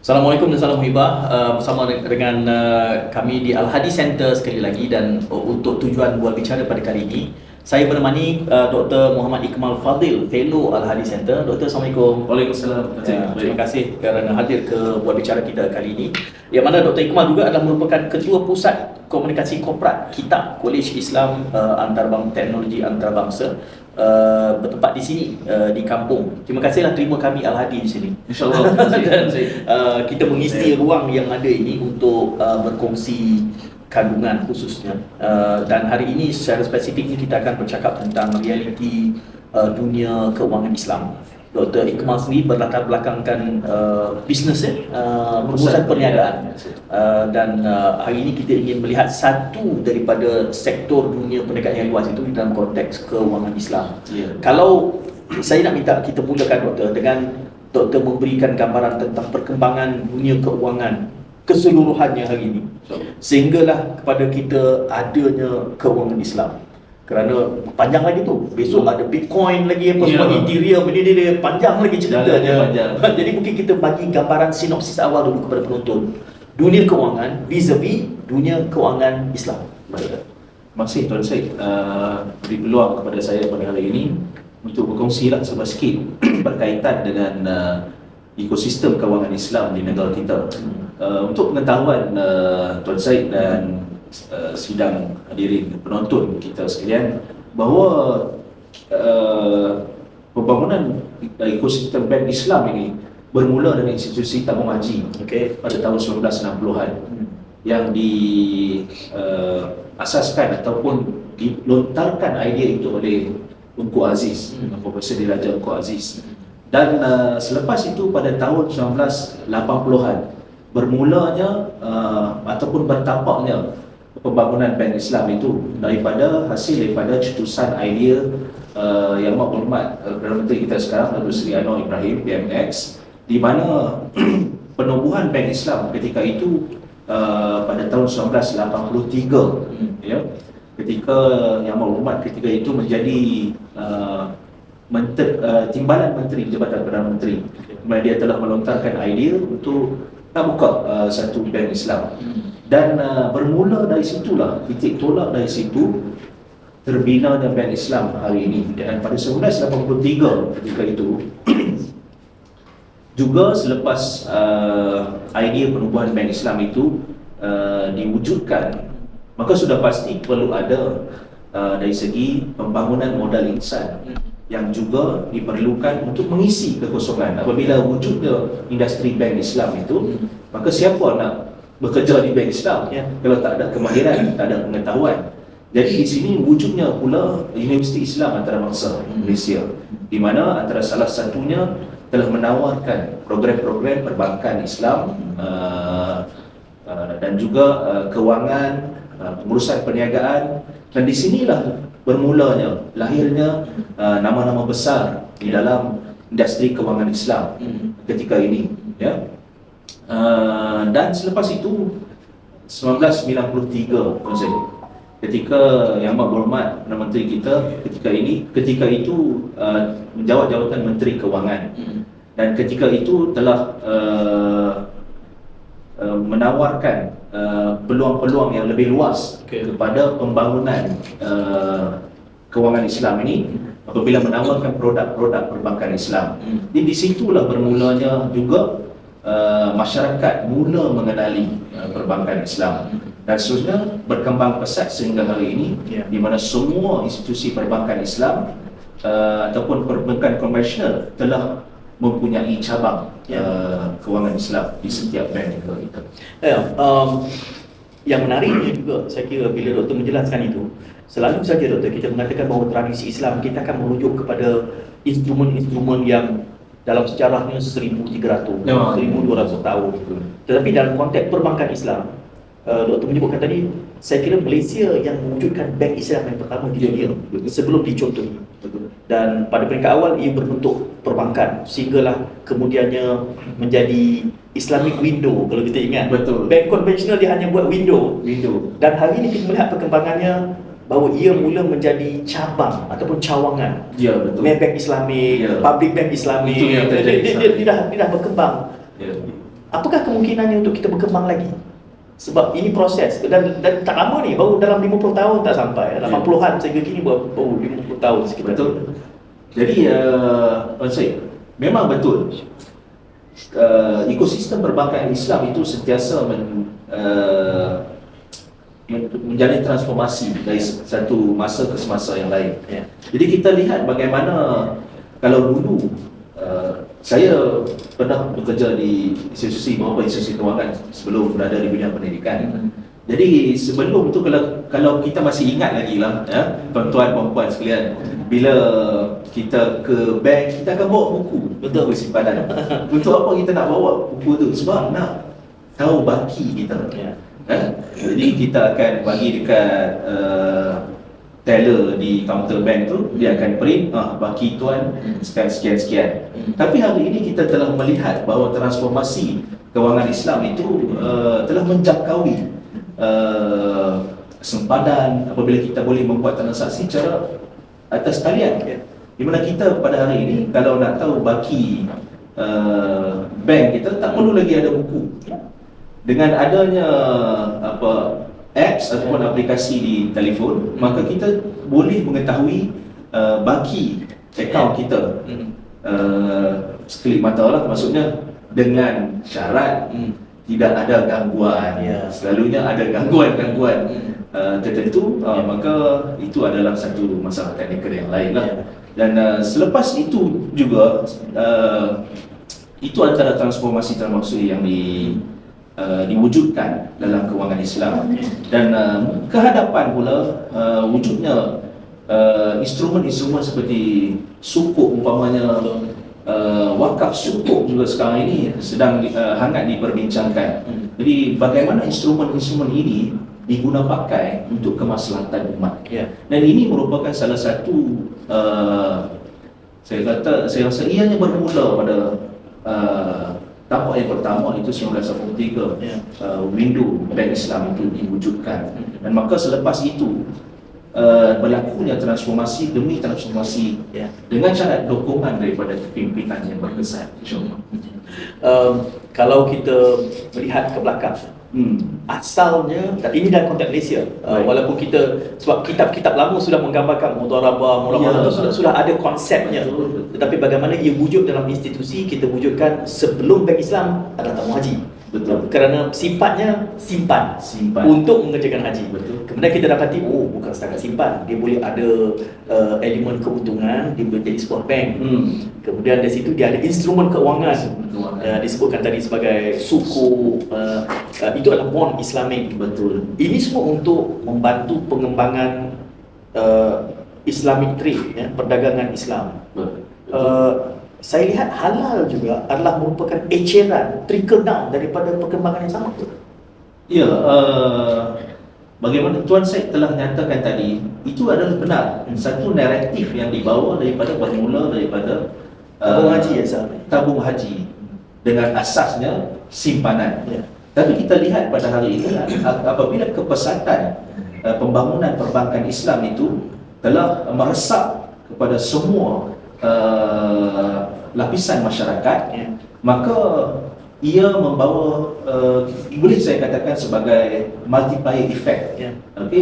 Assalamualaikum dan salam muhibah. Bersama dengan kami di Al-Hadi Center sekali lagi, dan untuk tujuan buat bicara pada kali ini saya menemani Dr. Muhammad Ikmal Fadil, Fellow Al-Hadi Center. Doktor, Assalamualaikum. Waalaikumsalam. Terima kasih kerana hadir ke buat bicara kita kali ini, yang mana Dr. Ikmal juga adalah merupakan Ketua Pusat Komunikasi Korporat Kitab Kolej Islam Antarabangsa Teknologi Antarabangsa, bertempat di sini, di kampung. Terima kasihlah terima kami Al-Hadi di sini. InsyaAllah. Dan kita mengisi ruang yang ada ini untuk berkongsi kandungan khususnya. Dan hari ini secara spesifik kita akan bercakap tentang realiti dunia keuangan Islam. Dr. Ikmal sendiri berlatar belakangkan bisnes, perusahaan perniagaan, dan hari ini kita ingin melihat satu daripada sektor dunia perniagaan yang luas itu dalam konteks keuangan Islam. Kalau saya nak minta kita mulakan, Doktor, dengan Doktor memberikan gambaran tentang perkembangan dunia keuangan keseluruhannya hari ini, sehinggalah kepada kita adanya keuangan Islam. Kerana panjang lagi tu, besok ada Bitcoin lagi, apa semua, Ethereum, dia panjang lagi ceritanya. Jadi mungkin kita bagi gambaran sinopsis awal dulu kepada penonton dunia keuangan vis-a-vis dunia keuangan Islam. Terima kasih Tuan Syed beri peluang kepada saya pada hari ini untuk berkongsi sebuah sikit berkaitan dengan ekosistem keuangan Islam di negara kita. Untuk pengetahuan Tuan Syed dan sidang hadirin penonton kita sekalian, bahawa pembangunan ekosistem bank Islam ini bermula dengan institusi tabung haji pada tahun 1960-an yang diasaskan ataupun dilontarkan idea itu oleh Tunku Aziz, Profesor Diraja Tunku Aziz. Dan selepas itu pada tahun 1980-an bermulanya ataupun bertapaknya pembangunan bank Islam itu daripada cetusan idea Yang Berhormat Perdana Menteri kita sekarang, Datuk Seri Anwar Ibrahim, PMX, di mana penubuhan bank Islam ketika itu pada tahun 1983, ya, ketika Yang Berhormat ketika itu menjadi Timbalan Menteri Jabatan Perdana Menteri, kemudian dia telah melontarkan idea untuk buka satu bank Islam. Dan bermula dari situlah, titik tolak dari situ terbinanya bank Islam hari ini. Dan pada 1983 ketika itu juga selepas idea penubuhan bank Islam itu diwujudkan, maka sudah pasti perlu ada dari segi pembangunan modal insan yang juga diperlukan untuk mengisi kekosongan. Apabila wujudnya industri bank Islam itu, maka siapa nak bekerja di bank Islam kalau tak ada kemahiran, tak ada pengetahuan? Jadi di sini wujudnya pula Universiti Islam Antarabangsa Malaysia, di mana antara salah satunya telah menawarkan program-program perbankan Islam dan juga kewangan, pengurusan perniagaan. Dan di sinilah bermulanya, lahirnya nama-nama besar di dalam industri kewangan Islam ketika ini, ya. Dan selepas itu 1993, ketika Yang Berhormat Perdana Menteri kita ketika itu menjawat jawatan Menteri Kewangan, dan ketika itu telah menawarkan peluang-peluang yang lebih luas kepada pembangunan kewangan Islam ini apabila menawarkan produk-produk perbankan Islam. Jadi di situlah bermulanya juga masyarakat mula mengenali perbankan Islam, dan seterusnya berkembang pesat sehingga hari ini, di mana semua institusi perbankan Islam ataupun perbankan komersial telah mempunyai cabang kewangan Islam di setiap bank kita. Yang menariknya juga, saya kira bila Doktor menjelaskan itu, selalu saja Doktor kita mengatakan bahawa tradisi Islam kita akan merujuk kepada instrumen-instrumen yang dalam sejarahnya 1,300, 1,200 tahun. Tetapi dalam konteks perbankan Islam, Doktor menyebutkan tadi, saya kira Malaysia yang mewujudkan bank Islam yang pertama di dunia sebelum dicontohi. Dan pada peringkat awal ia berbentuk perbankan, sehinggalah kemudiannya menjadi Islamic window. Kalau kita ingat, bank konvensional dia hanya buat window. Dan hari ini kita melihat perkembangannya, bahawa ia mula menjadi cabang ataupun cawangan. Maybank Islamik, Public Bank Islamik. Dia dah berkembang. apakah kemungkinannya untuk kita berkembang lagi? Sebab ini proses dan tak lama ni, baru dalam 50 tahun tak sampai, 80-an sehingga kini baru 50 tahun sekitar. Betul. Jadi Tuan Syed, memang betul ekosistem perbankan Islam itu sentiasa menjalani transformasi dari satu masa ke semasa yang lain. Jadi kita lihat bagaimana kalau dulu saya pernah bekerja di beberapa institusi kewangan sebelum berada di bidang pendidikan. Jadi sebelum tu kalau kita masih ingat lagi lah, tuan-tuan puan-puan sekalian, bila kita ke bank kita akan bawa buku, buku simpanan. Untuk apa kita nak bawa buku tu? Sebab nak tahu baki kita. Jadi kita akan bagi dekat teller di kaunter bank tu, dia akan print baki tuan sekian. Tapi hari ini kita telah melihat bahawa transformasi kewangan Islam itu telah menjangkaui sempadan apabila kita boleh membuat transaksi secara atas talian. Di mana kita pada hari ini kalau nak tahu baki bank kita tak perlu lagi ada buku. Dengan adanya apps ataupun aplikasi di telefon, maka kita boleh mengetahui baki akaun kita sekelip mata lah, maksudnya dengan syarat tidak ada gangguan. Selalunya ada gangguan tertentu, maka itu adalah satu masalah teknikal yang lain lah. Dan selepas itu juga itu antara transformasi yang diwujudkan dalam kewangan Islam. Dan kehadapan pula wujudnya instrumen-instrumen seperti sukuk umpamanya, wakaf sukuk juga sekarang ini sedang hangat diperbincangkan. Jadi bagaimana instrumen-instrumen ini diguna pakai untuk kemaslahatan umat. Dan ini merupakan salah satu saya rasa ianya bermula pada tapak yang pertama itu 1983, window Bank Islam itu diwujudkan. Dan maka selepas itu berlakunya transformasi demi transformasi dengan syarat dukungan daripada kepimpinan yang berkesan, insyaAllah. Kalau kita melihat ke belakang, asalnya, ini dalam konteks Malaysia, walaupun kita, sebab kitab-kitab lama sudah menggambarkan mudharabah, itu sudah ada konsepnya, tetapi bagaimana ia wujud dalam institusi, kita wujudkan sebelum Bank Islam adalah tabung haji. Betul. Kerana sifatnya simpan untuk mengerjakan haji. Betul. Kemudian kita dapati, bukan setakat simpan, dia boleh ada elemen keuntungan, dia boleh jadi sebuah bank. Kemudian dari situ dia ada instrumen keuangan, disebutkan tadi sebagai suku, itu adalah bond Islamik. Betul. Ini semua untuk membantu pengembangan Islamic trade, perdagangan Islam. Betul. Saya lihat halal juga adalah merupakan eceran, trickle down daripada perkembangan yang sama. Ya, bagaimana Tuan Syed telah nyatakan tadi, itu adalah benar. Satu naratif yang dibawa bermula daripada tabung haji dengan asasnya simpanan. Tapi kita lihat pada hari ini, apabila kepesatan pembangunan perbankan Islam itu telah meresap kepada semua lapisan masyarakat, maka ia membawa boleh saya katakan sebagai multiplier effect,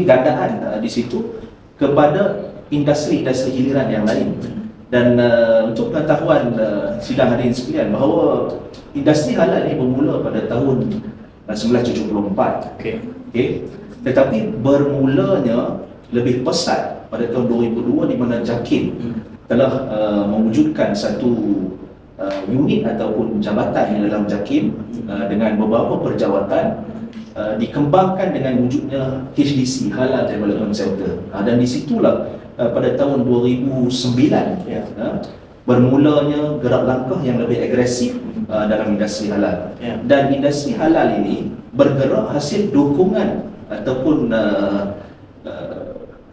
gandaan di situ kepada industri-industri hiliran yang lain. Dan untuk pengetahuan sidang hadirin sekalian, bahawa industri halal ini bermula pada tahun 1974. Tetapi bermulanya lebih pesat pada tahun 2002 di mana JAKIM telah mewujudkan satu unit ataupun jabatan dalam JAKIM dengan beberapa perjawatan, dikembangkan dengan wujudnya HDC, Halal Development Center. Dan disitulah pada tahun 2009 bermulanya gerak langkah yang lebih agresif dalam industri halal. Dan industri halal ini bergerak hasil dukungan ataupun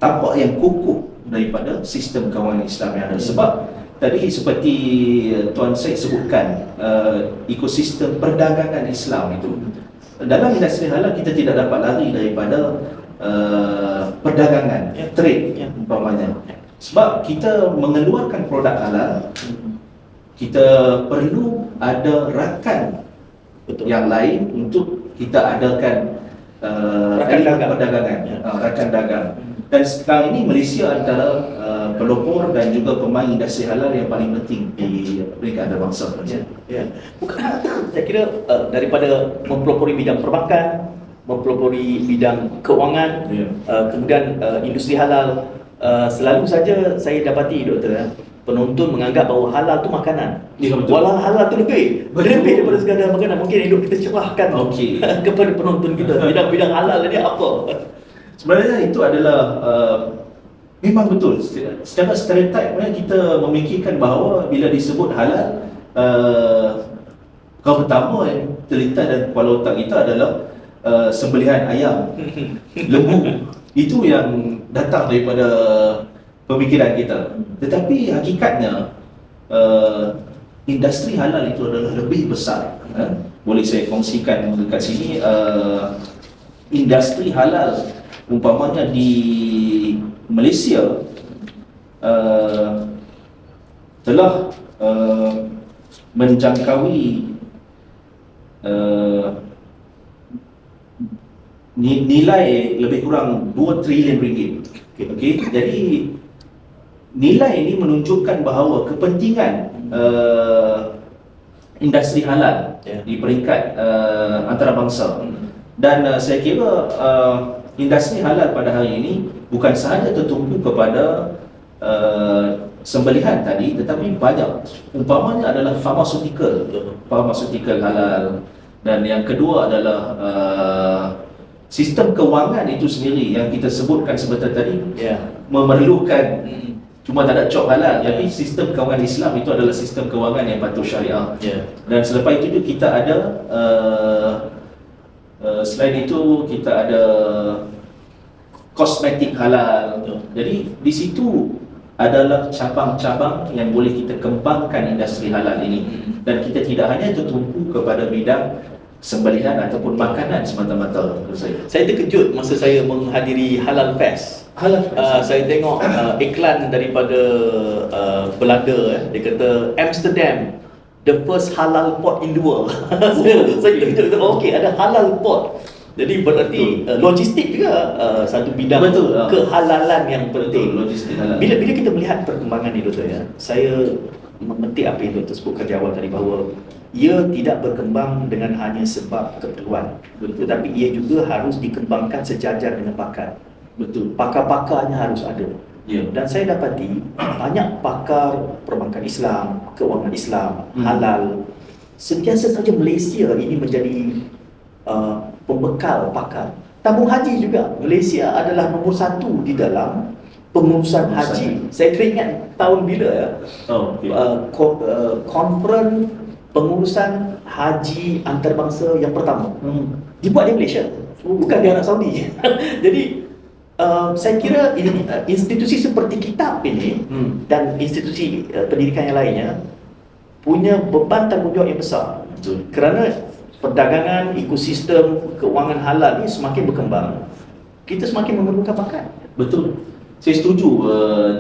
tapak yang kukuh daripada sistem kewangan Islam yang ada. Sebab tadi seperti Tuan Syed sebutkan, ekosistem perdagangan Islam itu, dalam industri halal kita tidak dapat lari daripada perdagangan, trade umpamanya. Sebab kita mengeluarkan produk halal, kita perlu ada rakan Betul. yang lain untuk kita adakan Rakan dagang. perdagangan, Ya. rakan dagang. Dan sekarang ini Malaysia antara pelopor dan juga pemain industri halal yang paling penting di peringkat antarabangsa. Ya. Bukan, saya kira daripada mempelopori bidang perbankan, mempelopori bidang keuangan, Ya. kemudian industri halal, selalu saja saya dapati doktor, penonton menganggap bahawa halal tu makanan. Ya, betul. Walau halal tu lebih daripada sekadar makanan. Mungkin hidup kita cerahkan Okey. kepada penonton kita. Bidang-bidang halal ni apa? Sebenarnya itu adalah memang betul. Secara stereotip kita memikirkan bahawa bila disebut halal, perkara pertama yang terlintas dalam kepala otak kita adalah sembelihan ayam, lembu. Itu yang datang daripada pemikiran kita. Tetapi hakikatnya industri halal itu adalah lebih besar. Boleh saya kongsikan dekat sini, industri halal umpamanya di Malaysia telah menjangkaui nilai lebih kurang 2 trilion ringgit. Okey, jadi nilai ini menunjukkan bahawa kepentingan industri halal di peringkat antarabangsa. Dan saya kira industri halal pada hari ini bukan sahaja tertumpu kepada sembelihan tadi, tetapi banyak. Umpamanya adalah pharmaceutical halal, dan yang kedua adalah sistem kewangan itu sendiri yang kita sebutkan sebentar tadi memerlukan cuma tak ada cop halal, tapi sistem kewangan Islam itu adalah sistem kewangan yang patuh syariah. Dan selepas itu kita ada selain itu kita ada kosmetik halal. Jadi di situ adalah cabang-cabang yang boleh kita kembangkan industri halal ini, dan kita tidak hanya tertumpu kepada bidang sembelihan ataupun makanan semata-mata. Saya terkejut masa saya menghadiri Halal Fest. Saya tengok iklan daripada Belanda, dia kata Amsterdam, the first halal port in the world. Saya terkejut, okey ada halal port. Jadi berarti logistik juga satu bidang kehalalan yang penting. Logistik halal. Bila kita melihat perkembangan ni doktor, saya memetik apa yang doktor sebutkan di awal tadi, bahawa ia tidak berkembang dengan hanya sebab keperluan, tetapi ia juga harus dikembangkan sejajar dengan pakar. Pakar-pakarnya harus ada. Dan saya dapati banyak pakar perbankan Islam, keuangan Islam, halal. Sentiasa saja Malaysia ini menjadi pembekal pakar. Tabung haji juga, Malaysia adalah nombor 1 di dalam pengurusan haji. Saya teringat tahun bila konferens pengurusan haji antarabangsa yang pertama dibuat di Malaysia, bukan di Arab Saudi. Jadi saya kira institusi seperti kitab ini dan institusi pendidikan yang lainnya punya beban tanggungjawab yang besar. Kerana perdagangan, ekosistem keuangan halal ini semakin berkembang, kita semakin memerlukan bakat. Betul. Saya setuju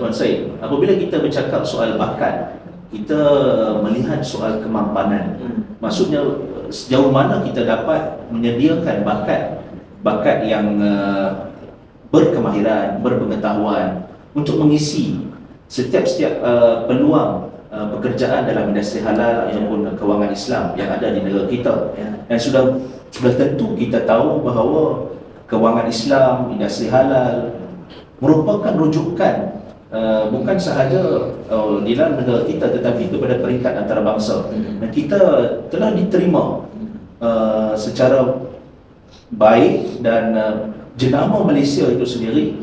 Tuan Syed. Apabila kita bercakap soal bakat, kita melihat soal kemampanan. Maksudnya sejauh mana kita dapat menyediakan bakat yang berkemahiran, berpengetahuan untuk mengisi setiap peluang pekerjaan dalam industri halal ataupun kewangan Islam yang ada di negara kita. Dan sudah tentu kita tahu bahawa kewangan Islam, industri halal merupakan rujukan bukan sahaja di dalam negara kita, tetapi kepada peringkat antarabangsa. Dan kita telah diterima secara baik, dan jenama Malaysia itu sendiri,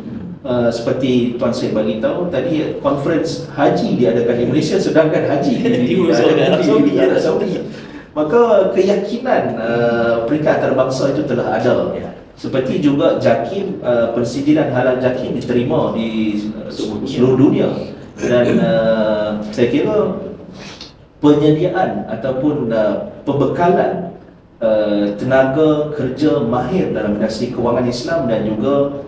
seperti Tuan Syed bagi tahu tadi, konferens haji diadakan di Malaysia, sedangkan haji diadakan di Arab Saudi. Maka keyakinan peringkat antarabangsa itu telah ada. Seperti juga JAKIM, persidinan halal JAKIM diterima di seluruh dunia. Dan saya kira penyediaan ataupun pembekalan tenaga kerja mahir dalam industri kewangan Islam dan juga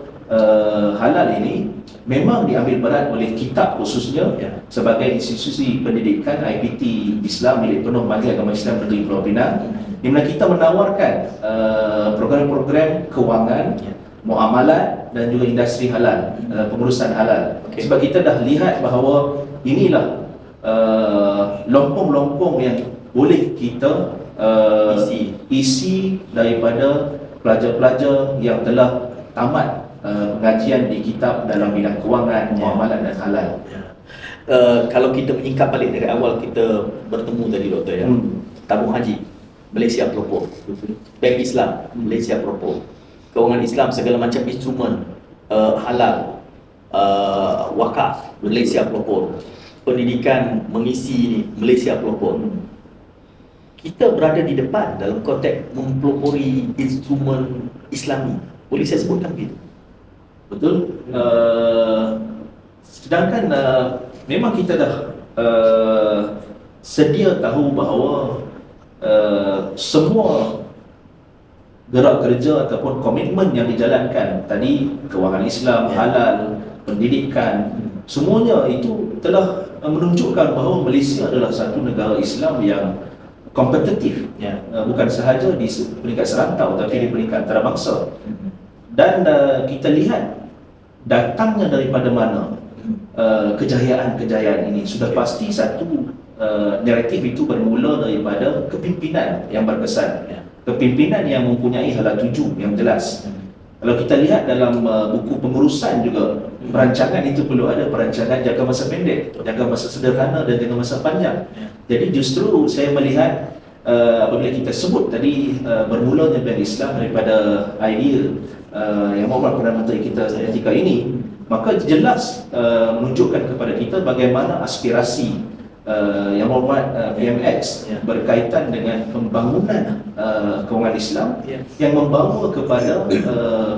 halal ini memang diambil berat oleh kitab khususnya sebagai institusi pendidikan IPT Islam milik penuh Majlis Agama Islam Negeri Pulau Pinang. di mana kita menawarkan program-program kewangan, muamalat dan juga industri halal, pengurusan halal. Sebab kita dah lihat bahawa inilah lompong-lompong yang boleh kita isi daripada pelajar-pelajar yang telah tamat pengajian di kitab dalam bidang kewangan, muamalat dan halal. Kalau kita menyingkap balik dari awal kita bertemu tadi doktor ya, tabung haji Malaysia pelopor, Bank Islam Malaysia pelopor, kewangan Islam segala macam instrumen halal, wakaf Malaysia pelopor, pendidikan mengisi Malaysia pelopor. Kita berada di depan dalam konteks mempelopori instrumen Islami. Boleh saya sebutkan begitu? Betul. Sedangkan memang kita dah sedia tahu bahawa semua gerak kerja ataupun komitmen yang dijalankan tadi, kewangan Islam, halal, pendidikan, semuanya itu telah menunjukkan bahawa Malaysia adalah satu negara Islam yang kompetitif, bukan sahaja di peringkat serantau tapi di peringkat antarabangsa. Dan kita lihat datangnya daripada mana kejayaan-kejayaan ini. Sudah pasti satu naratif itu bermula daripada kepimpinan yang berkesan, kepimpinan yang mempunyai hala tuju yang jelas. Kalau kita lihat dalam buku pengurusan juga, perancangan itu perlu ada perancangan jangka masa pendek, jangka masa sederhana dan jangka masa panjang. Jadi justru saya melihat apabila kita sebut tadi bermulanya Bank Islam daripada idea yang mohon Perdana Menteri kita ketika ini, maka jelas menunjukkan kepada kita bagaimana aspirasi yang hormat PMX berkaitan dengan pembangunan kewangan Islam yang membawa kepada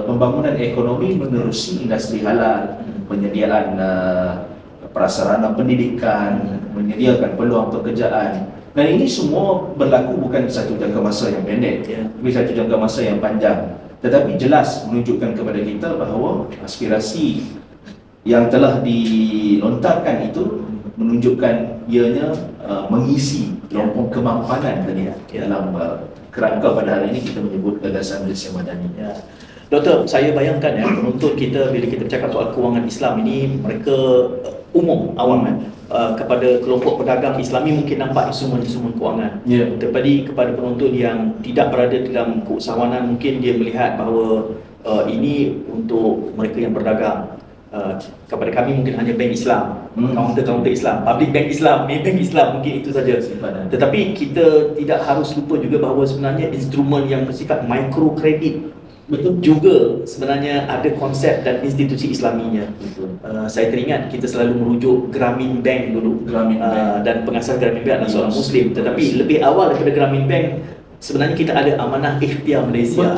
pembangunan ekonomi menerusi industri halal, penyediaan prasarana pendidikan, menyediakan peluang pekerjaan. Dan ini semua berlaku bukan satu jangka masa yang pendek, tapi satu jangka masa yang panjang. Tetapi jelas menunjukkan kepada kita bahawa aspirasi yang telah dilontarkan itu menunjukkan ianya mengisi lompong kemampanan tadi dalam kerangka pada hari ini kita menyebut gagasan Malaysia Madani. Doktor, saya bayangkan penonton kita bila kita bercakap soal kewangan Islam ini, mereka umum, awam kepada kelompok pedagang Islami mungkin nampak instrumen-instrumen kewangan. Tetapi kepada penonton yang tidak berada dalam keusahawanan, mungkin dia melihat bahawa ini untuk mereka yang berdagang. Kepada kami mungkin hanya bank Islam, kaunter-kaunter Islam, public bank Islam, bank Islam, mungkin itu saja. Tetapi kita tidak harus lupa juga bahawa sebenarnya instrumen yang bersifat microkredit juga sebenarnya ada konsep dan institusi Islaminya. Saya teringat kita selalu merujuk Grameen Bank dulu, dan pengasas Grameen Bank adalah seorang Muslim. Tetapi lebih awal daripada Grameen Bank, sebenarnya kita ada Amanah Ikhtiar Malaysia.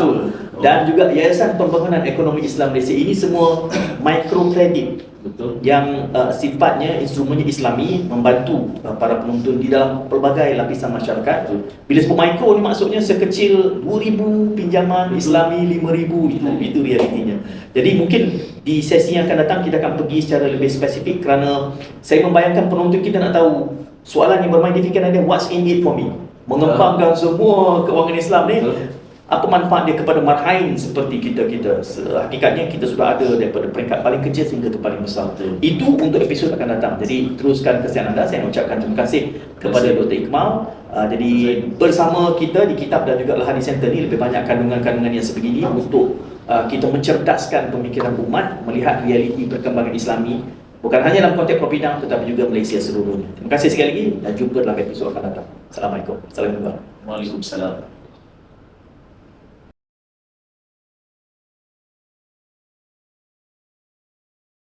Dan juga Yayasan Pembangunan Ekonomi Islam Malaysia. Ini semua microkredit yang sifatnya instrumennya Islami, membantu para penonton di dalam pelbagai lapisan masyarakat. Bila sebut micro ni maksudnya sekecil 2,000 pinjaman Islami 5,000, itu realitinya. Jadi mungkin di sesi yang akan datang kita akan pergi secara lebih spesifik, kerana saya membayangkan penonton kita nak tahu soalan yang bermain di fikiran dia, what's in it for me? Mengembangkan semua kewangan Islam ni, apa manfaat dia kepada marhain seperti kita-kita? Hakikatnya kita sudah ada daripada peringkat paling kecil sehingga ke paling besar. Itu untuk episod akan datang. Jadi teruskan kesian anda. Saya ucapkan terima kasih kepada Dr. Iqmal. Jadi bersama kita di Kitab dan juga Al-Hadis Center ni lebih banyak kandungan-kandungan yang sebegini untuk kita mencerdaskan pemikiran umat, melihat realiti perkembangan Islami bukan hanya dalam konteks Pulau Pinang tetapi juga Malaysia seluruhnya. Terima kasih sekali lagi dan jumpa dalam episod akan datang. Assalamualaikum. Assalamualaikum. Waalaikumsalam.